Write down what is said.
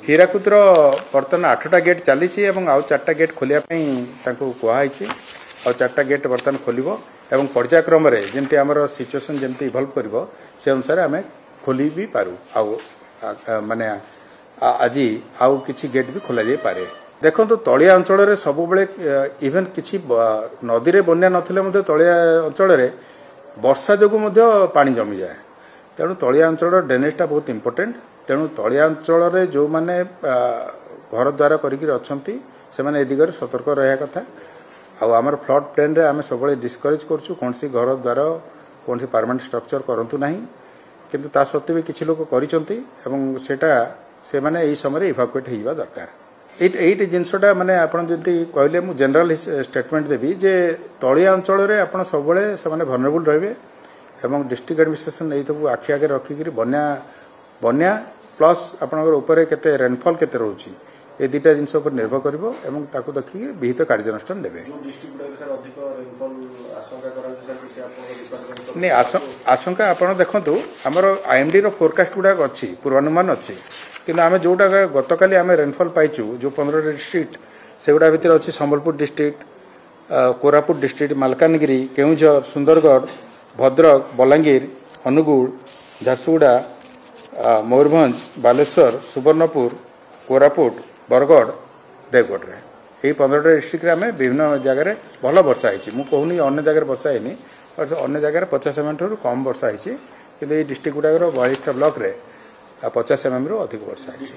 हीराकुदर बर्तमान 8टा गेट चली आउ 4टा गेट खोलिया कहुई आ 4टा गेट बर्तमान खोल पर्यायक्रम जमी आम सिचुएसन जमी इवल्व कर से अनुसार आम खोली भी पारू माने आज आउ किसी गेट भी खोल जाए पारे। देखो तलिया अंचल सब इवेन किसी नदी में बन्या ना तलिया अंचल वर्षा जो पानी जमी जाए तेणु तलिया अंचल ड्रेनेजटा बहुत इंपोर्टेंट। तेणु तलिया अंचल जो माने घर द्वार कर दिगरे सतर्क रहा कथा आमर फ्लड प्लेन रे आम सब डिस्करेज करूँ कौन सी घर द्वार कौन सी परमानेंट स्ट्रक्चर करूँ ना किंतु ता सत्वे भी किसी लोग करा से माने यही समय इवाकुएट होगा दरकार। ये जिनसटा माने आपन जति कहले मु जनरल स्टेटमेंट देवी जे तलिया अंचल रे आपन सब से भनरेबल रहे एवं डिस्ट्रिक्ट एडमिनिस्ट्रेशन नहीं सब आखि आगे रखिक बन्या प्लस आपनकर ऊपर केते रेनफॉल केते रहउची ए दुटा जिनस पर निर्भर करिवो एवं ताकू देखि विहित कार्यानुष्ठान नेबे। नहीं आशंका आपन देखंतु हमर आईएमडी रो फोरकास्ट गुडा अछि पूर्वानुमान अछि किंतु आमे जोटा गतकाली आमे रेनफॉल पाइचु जो 15 डिस्ट्रिक्ट सेगुडा भितर अछि संबलपुर डिस्ट्रिक्ट कोरापुट डिस्ट्रिक्ट मालकानगिरी केउझर सुंदरगढ़ भद्रक बलांगीर अनुगुल झारसुगुड़ा मयूरभंज बालेश्वर सुवर्णपुर कोरापुट बरगढ़ देवगढ़ रे यही 15टा डिस्ट्रिक्ट रे आमे विभिन्न जगह भल वर्षा होइछि। मु कहूनी अन्य जगह वर्षा हैनी अन्य जगह 50 mm रु कम वर्षा होइछि किंतु ये डिस्ट्रिक्ट गुडाकर 42टा ब्लॉक रे 50 mm रु अधिक वर्षा होइछि।